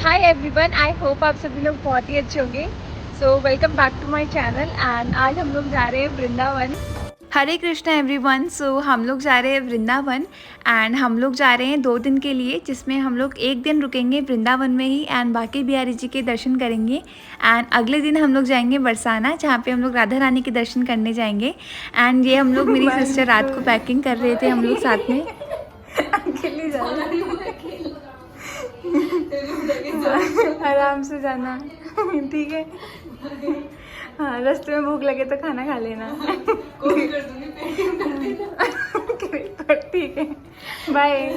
Hi everyone, I hope आप सभी लोग बहुत ही अच्छे होंगे। So welcome back to my channel and आज हम लोग जा रहे हैं वृंदावन। हरे कृष्णा एवरीवन। सो हम लोग जा रहे हैं वृंदावन एंड हम लोग जा रहे हैं 2 दिन के लिए, जिसमें हम लोग एक दिन रुकेंगे वृंदावन में ही एंड बाकी बिहारी जी के दर्शन करेंगे। एंड अगले दिन हम लोग जाएंगे बरसाना, जहाँ पे हम लोग राधा रानी के दर्शन करने जाएंगे। एंड ये हम लोग मेरी सिस्टर रात को पैकिंग कर रहे थे हम लोग साथ में। अकेले जा रहे हैं। आराम से जाना, ठीक है। हाँ, रास्ते में भूख लगे तो खाना खा लेना। ठीक है, बाय।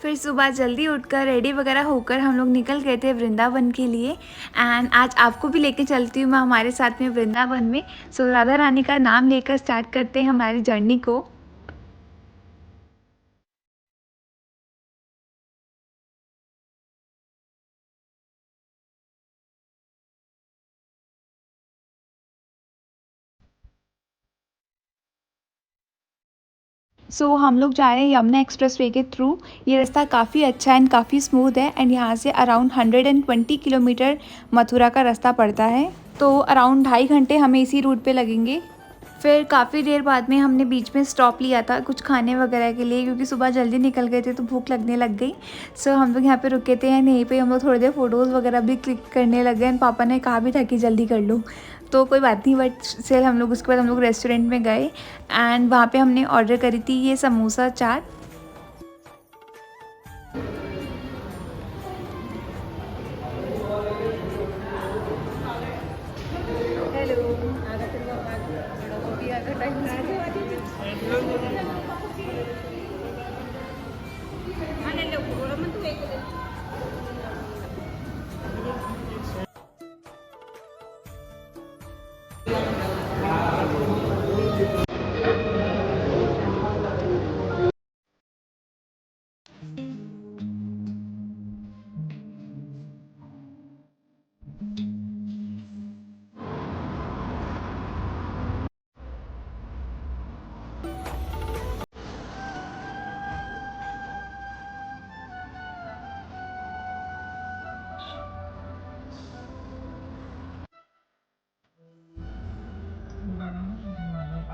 फिर सुबह जल्दी उठकर रेडी वगैरह होकर हम लोग निकल गए थे वृंदावन के लिए। एंड आज आपको भी लेके चलती हूँ मैं हमारे साथ में वृंदावन में। सो राधा रानी का नाम लेकर स्टार्ट करते हैं हमारी जर्नी को। हम लोग जा रहे हैं यमुना एक्सप्रेस वे के थ्रू। ये रास्ता काफ़ी अच्छा एंड काफ़ी स्मूथ है एंड यहाँ से अराउंड 120 किलोमीटर मथुरा का रास्ता पड़ता है। तो अराउंड 2.5 घंटे हमें इसी रूट पे लगेंगे। फिर काफ़ी देर बाद में हमने बीच में स्टॉप लिया था कुछ खाने वगैरह के लिए, क्योंकि सुबह जल्दी निकल गए थे तो भूख लगने लग गई। हम लोग यहाँ पे रुके थे एंड यहीं पे हम लोग थोड़ी देर फ़ोटोज़ वगैरह भी क्लिक करने लगे एंड पापा ने कहा भी था कि जल्दी कर लो, तो कोई बात नहीं। बट स्टिल हम लोग उसके बाद हम लोग रेस्टोरेंट में गए एंड वहाँ पे हमने ऑर्डर करी थी ये समोसा चाट। हेलो,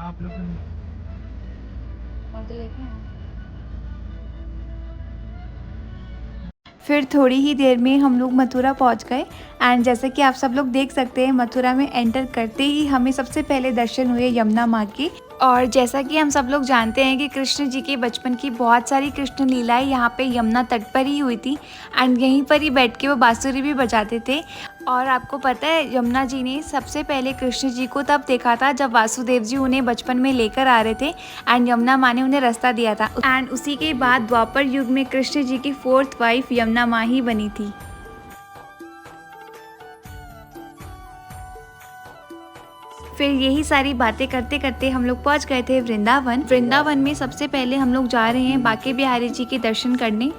आप लोग फिर थोड़ी ही देर में हम लोग मथुरा पहुंच गए। एंड जैसे कि आप सब लोग देख सकते हैं, मथुरा में एंटर करते ही हमें सबसे पहले दर्शन हुए यमुना माँ के। और जैसा कि हम सब लोग जानते हैं कि कृष्ण जी के बचपन की बहुत सारी कृष्ण लीलाएं यहाँ पे यमुना तट पर ही हुई थी एंड यहीं पर ही बैठ के वो बांसुरी भी बजाते थे। और आपको पता है, यमुना जी ने सबसे पहले कृष्ण जी को तब देखा था जब वासुदेव जी उन्हें बचपन में लेकर आ रहे थे एंड यमुना माँ ने उन्हें रास्ता दिया था। एंड उसी के बाद द्वापर युग में कृष्ण जी की 4th वाइफ यमुना माँ ही बनी थी। फिर यही सारी बातें करते करते हम लोग पहुंच गए थे वृंदावन। वृंदावन में सबसे पहले हम लोग जा रहे हैं बांके बिहारी जी के दर्शन करने।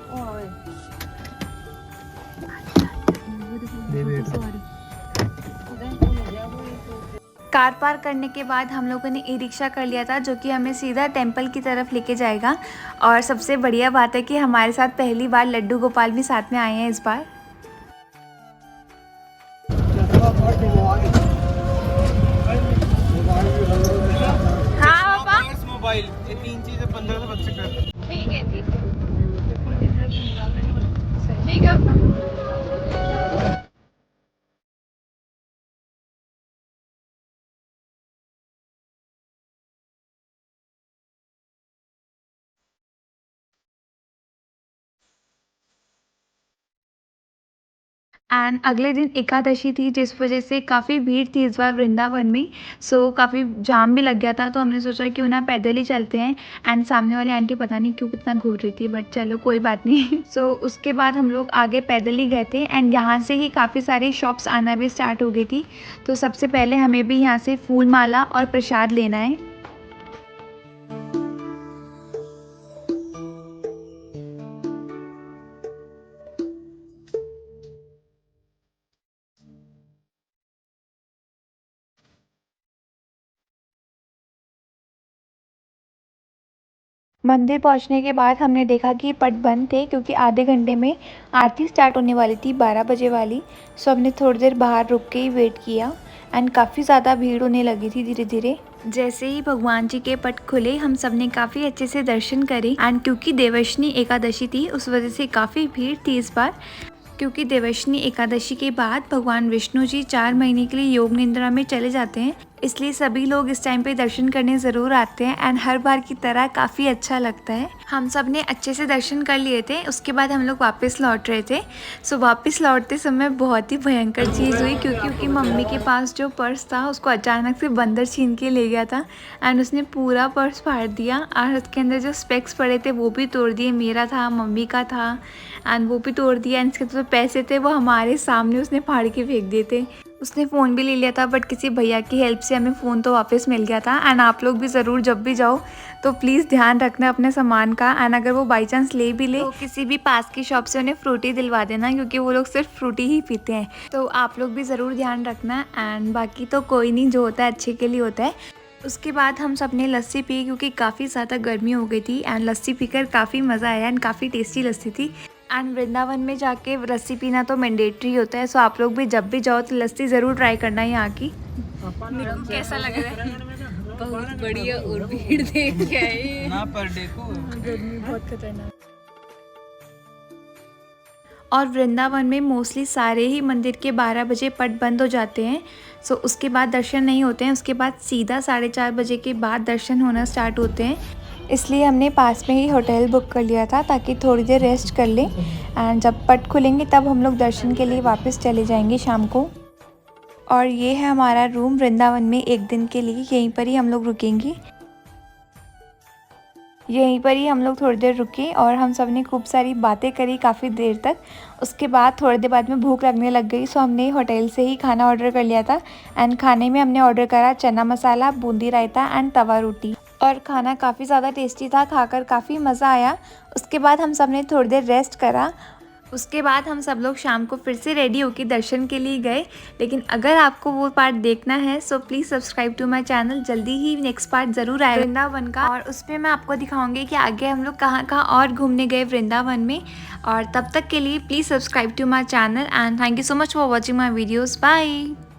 कार पार्क करने के बाद हम लोगों ने ई रिक्शा कर लिया था, जो कि हमें सीधा टेंपल की तरफ लेके जाएगा। और सबसे बढ़िया बात है कि हमारे साथ पहली बार लड्डू गोपाल भी साथ में आए हैं इस बार। हाँ पापा, मोबाइल ये 3 चीजें 15 से बच्चे कर। ठीक है, ठीक है। एंड अगले दिन एकादशी थी, जिस वजह से काफ़ी भीड़ थी इस बार वृंदावन में। काफ़ी जाम भी लग गया था, तो हमने सोचा क्यों ना पैदल ही चलते हैं। एंड सामने वाली आंटी पता नहीं क्यों कितना घूर रही थी, बट चलो कोई बात नहीं। उसके बाद हम लोग आगे पैदल ही गए थे एंड यहाँ से ही काफ़ी सारी शॉप्स आना भी स्टार्ट हो गई थी। तो सबसे पहले हमें भी यहाँ से फूल माला और प्रसाद लेना है। मंदिर पहुंचने के बाद हमने देखा कि पट बंद थे क्योंकि आधे घंटे में आरती स्टार्ट होने वाली थी 12 बजे वाली। सो हमने थोड़ी देर बाहर रुक के ही वेट किया एंड काफ़ी ज़्यादा भीड़ होने लगी थी धीरे धीरे। जैसे ही भगवान जी के पट खुले हम सब ने काफ़ी अच्छे से दर्शन करे एंड क्योंकि देवशनी एकादशी थी उस वजह से काफ़ी भीड़ थी इस बार, क्योंकि देवशनी एकादशी के बाद भगवान विष्णु जी 4 महीने के लिए योग निद्रा में चले जाते हैं, इसलिए सभी लोग इस टाइम पे दर्शन करने ज़रूर आते हैं एंड हर बार की तरह काफ़ी अच्छा लगता है। हम सब ने अच्छे से दर्शन कर लिए थे, उसके बाद हम लोग वापस लौट रहे थे। सो वापस लौटते समय बहुत ही भयंकर चीज़ हुई क्योंकि मम्मी के पास जो पर्स था उसको अचानक से बंदर छीन के ले गया था एंड उसने पूरा पर्स फाड़ दिया और उसके अंदर जो स्पेक्स पड़े थे वो भी तोड़ दिए। मेरा था, मम्मी का था एंड वो भी तोड़ दिया एंड इसके जो पैसे थे वो हमारे सामने उसने फाड़ के फेंक दिए थे। उसने फ़ोन भी ले लिया था बट किसी भैया की हेल्प से हमें फ़ोन तो वापस मिल गया था। एंड आप लोग भी ज़रूर जब भी जाओ तो प्लीज़ ध्यान रखना अपने सामान का एंड अगर वो बाई चांस ले भी ले तो किसी भी पास की शॉप से उन्हें फ्रूटी दिलवा देना क्योंकि वो लोग सिर्फ फ्रूटी ही पीते हैं, तो आप लोग भी ज़रूर ध्यान रखना। एंड बाकी तो कोई नहीं, जो होता है अच्छे के लिए होता है। उसके बाद हम सब ने लस्सी पी क्योंकि काफ़ी ज़्यादा गर्मी हो गई थी एंड लस्सी पीकर काफ़ी मज़ा आया एंड काफ़ी टेस्टी लस्सी थी। एंड वृंदावन में जाके लस्सी पीना तो मैंडेटरी होता है, सो आप लोग भी जब भी जाओ तो लस्सी ज़रूर ट्राई करना यहाँ की। कैसा लग रहा है? बहुत बढ़िया और भीड़ देख के आए ना पर देखो गर्मी बहुत खतरनाक। और वृंदावन में मोस्टली सारे ही मंदिर के 12 बजे पट बंद हो जाते हैं, सो उसके बाद दर्शन नहीं होते हैं। उसके बाद सीधा 4:30 बजे के बाद दर्शन होना स्टार्ट होते हैं, इसलिए हमने पास में ही होटल बुक कर लिया था ताकि थोड़ी देर रेस्ट कर लें एंड जब पट खुलेंगे तब हम लोग दर्शन के लिए वापस चले जाएंगे शाम को। और ये है हमारा रूम वृंदावन में एक दिन के लिए, यहीं पर ही हम लोग रुकेंगे। यहीं पर ही हम लोग थोड़ी देर रुके और हम सब ने खूब सारी बातें करी काफ़ी देर तक। उसके बाद थोड़ी देर बाद में भूख लगने लग गई, सो हमने होटल से ही खाना ऑर्डर कर लिया था एंड खाने में हमने ऑर्डर करा चना मसाला, बूंदी रायता एंड तवा रोटी। और खाना काफ़ी ज़्यादा टेस्टी था, खाकर काफ़ी मज़ा आया। उसके बाद हम सब ने थोड़ी देर रेस्ट करा। उसके बाद हम सब लोग शाम को फिर से रेडी होकर दर्शन के लिए गए। लेकिन अगर आपको वो पार्ट देखना है so please subscribe to my channel, जल्दी ही नेक्स्ट पार्ट ज़रूर आएगा वृंदावन का, और उसमें मैं आपको दिखाऊंगी कि आगे हम लोग कहाँ कहाँ और घूमने गए वृंदावन में। और तब तक के लिए please subscribe to my channel and thank you so much for watching my videos. Bye.